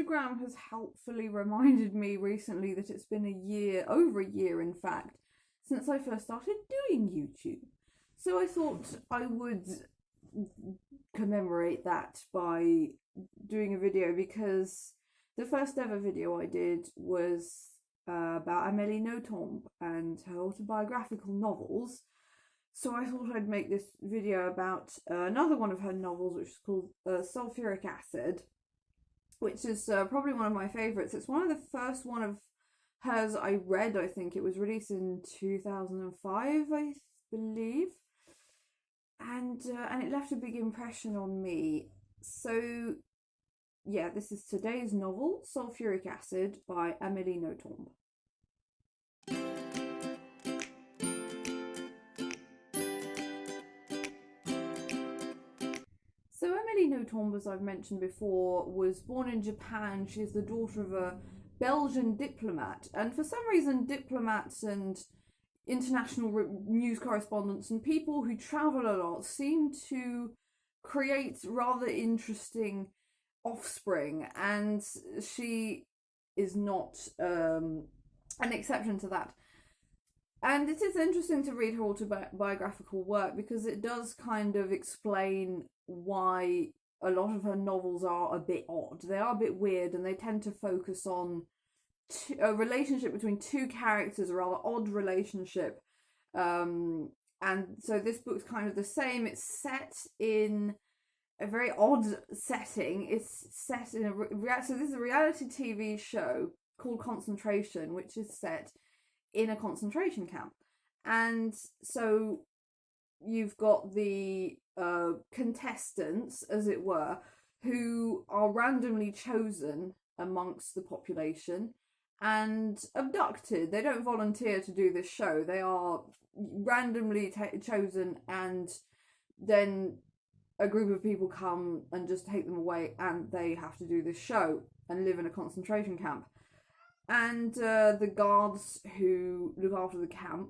Instagram has helpfully reminded me recently that it's been over a year in fact, since I first started doing YouTube. So I thought I would commemorate that by doing a video, because the first ever video I did was about Amélie Nothomb and her autobiographical novels. So I thought I'd make this video about another one of her novels, which is called Sulfuric Acid, which is probably one of my favourites. It's one of the first one of hers I read. I think it was released in 2005, I believe, and it left a big impression on me. So yeah, this is today's novel, Sulfuric Acid by Amélie Nothomb. So Amélie Nothomb, as I've mentioned before, was born in Japan. She's the daughter of a Belgian diplomat, and for some reason diplomats and international news correspondents and people who travel a lot seem to create rather interesting offspring, and she is not an exception to that. And it is interesting to read her autobiographical work, because it does kind of explain why a lot of her novels are a bit odd. They are a bit weird, and they tend to focus on a relationship between two characters, a rather odd relationship. And so this book's kind of the same. It's set in a very odd setting. It's set in so this is a reality TV show called Concentration, which is set in a concentration camp. And so you've got the contestants, as it were, who are randomly chosen amongst the population and abducted. They don't volunteer to do this show. They are randomly chosen, and then a group of people come and just take them away, and they have to do this show and live in a concentration camp. And the guards who look after the camp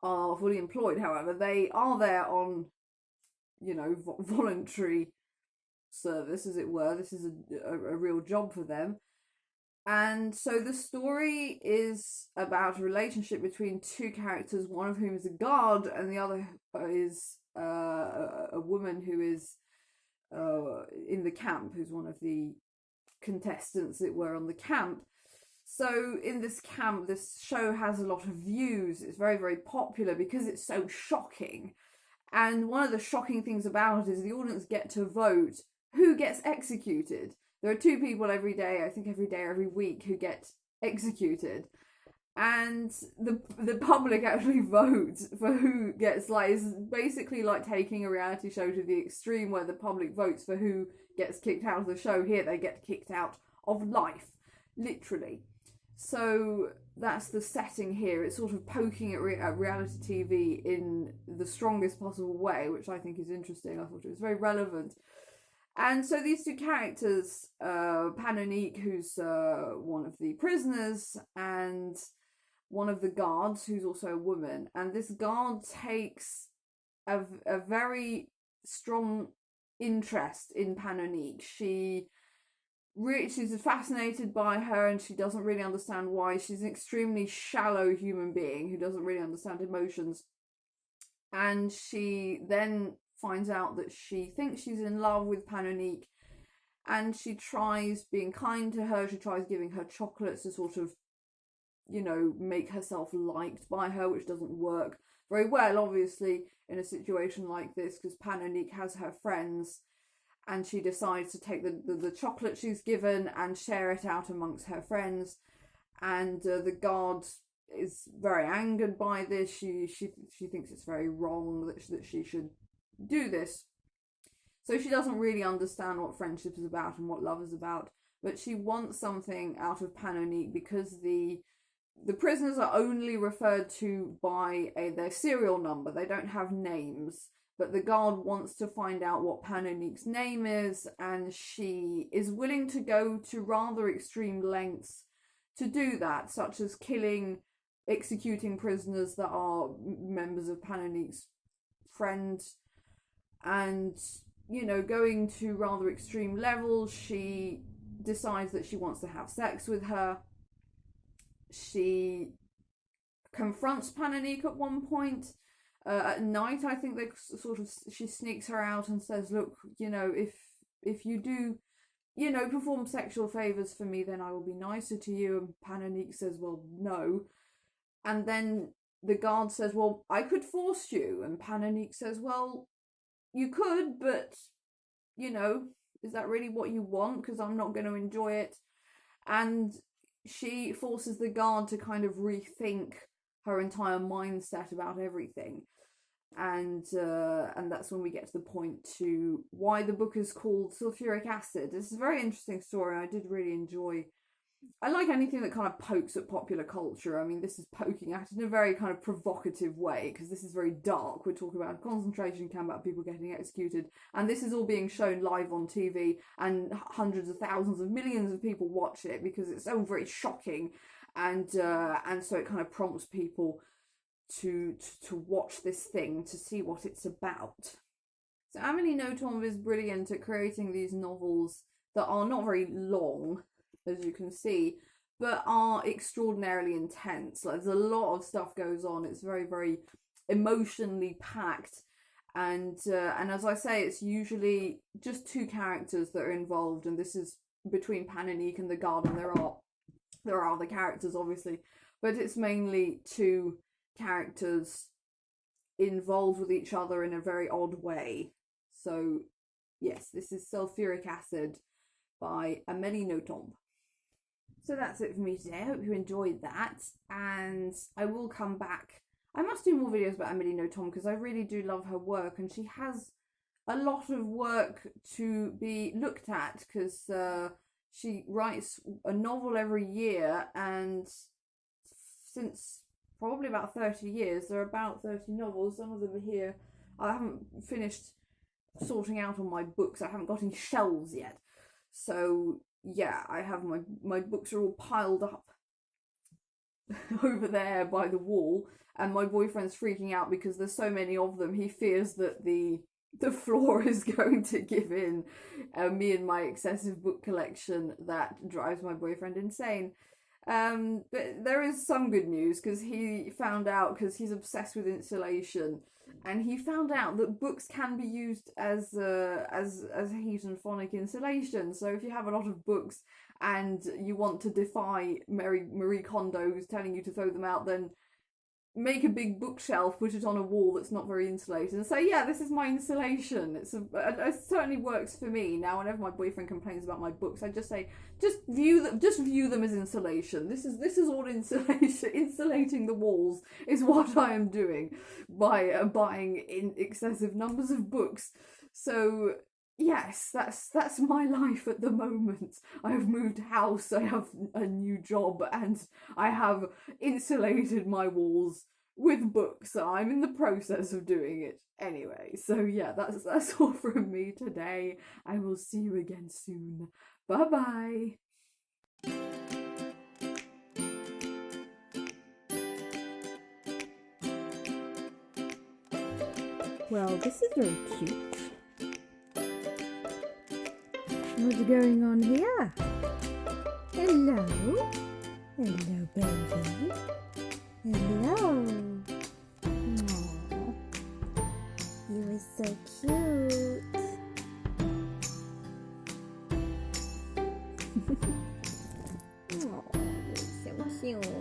are fully employed. However, they are there on, voluntary service, as it were. This is a real job for them. And so the story is about a relationship between two characters, one of whom is a guard and the other is a woman who is in the camp, who's one of the contestants that were on the camp. So in this camp, this show has a lot of views. It's very, very popular because it's so shocking. And one of the shocking things about it is the audience get to vote who gets executed. There are two people every day, I think every week, who get executed. And the public actually votes for who gets, it's basically like taking a reality show to the extreme, where the public votes for who gets kicked out of the show. Here they get kicked out of life, literally. So that's the setting here. It's sort of poking at reality TV in the strongest possible way, which I think is interesting. I thought it was very relevant. And so these two characters, Panonique, who's one of the prisoners, and one of the guards, who's also a woman. And this guard takes a very strong interest in Panonique. She's fascinated by her, and she doesn't really understand why. She's an extremely shallow human being who doesn't really understand emotions. And she then finds out that she thinks she's in love with Panonique, and she tries being kind to her. She tries giving her chocolates to sort of, make herself liked by her, which doesn't work very well, obviously, in a situation like this, because Panonique has her friends, and she decides to take the chocolate she's given and share it out amongst her friends. And the guard is very angered by this. She thinks it's very wrong that she should do this. So she doesn't really understand what friendship is about and what love is about, but she wants something out of Panonique, because the prisoners are only referred to by their serial number. They don't have names, but the guard wants to find out what Panonique's name is, and she is willing to go to rather extreme lengths to do that, such as executing prisoners that are members of Panonique's friends, and going to rather extreme levels. She decides that she wants to have sex with her. She confronts Pananique at one point. At night, I think she sneaks her out and says, look, if you do, perform sexual favours for me, then I will be nicer to you. And Pananique says, well, no. And then the guard says, well, I could force you. And Pananique says, well, you could, but, is that really what you want? Because I'm not going to enjoy it. And she forces the guard to kind of rethink her entire mindset about everything. And that's when we get to the point to why the book is called Sulfuric Acid. It's a very interesting story. I did really enjoy. I like anything that kind of pokes at popular culture. I mean, this is poking at it in a very kind of provocative way, because this is very dark. We're talking about a concentration camp, about people getting executed, and this is all being shown live on TV, and hundreds of thousands of millions of people watch it because it's so very shocking, and so it kind of prompts people to watch this thing, to see what it's about. So Amélie Nothomb is brilliant at creating these novels that are not very long, as you can see, but are extraordinarily intense. Like, there's a lot of stuff goes on. It's very, very emotionally packed, and as I say, it's usually just two characters that are involved, and this is between Pananique and the guard, and there are other characters, obviously, but it's mainly two characters involved with each other in a very odd way. So yes, this is Sulfuric Acid by Amélie Nothomb. So that's it for me today. I hope you enjoyed that, and I will come back. I must do more videos about Amélie Nothomb because I really do love her work, and she has a lot of work to be looked at, because she writes a novel every year, and since probably about 30 years, there are about 30 novels. Some of them are here. I haven't finished sorting out all my books. I haven't got any shelves yet. So yeah, I have my books are all piled up over there by the wall, and my boyfriend's freaking out because there's so many of them. He fears that the floor is going to give in. Me and my excessive book collection, that drives my boyfriend insane. But there is some good news, because he found out, because he's obsessed with insulation, and he found out that books can be used as heat and phonic insulation. So if you have a lot of books and you want to defy Marie Kondo's telling you to throw them out, then make a big bookshelf, put it on a wall that's not very insulated, and say, yeah, this is my insulation. It certainly works for me. Now, whenever my boyfriend complains about my books, I just say, just view them as insulation. This is all insulation. Insulating the walls is what I am doing by buying in excessive numbers of books. So yes, that's my life at the moment. I have moved house, I have a new job, and I have insulated my walls with books. I'm in the process of doing it anyway. So yeah, that's all from me today. I will see you again soon. Bye bye. Well, this is very cute. What's going on here? Hello? Hello, baby. Hello. Aww. You are so cute. Aww, you're so cute.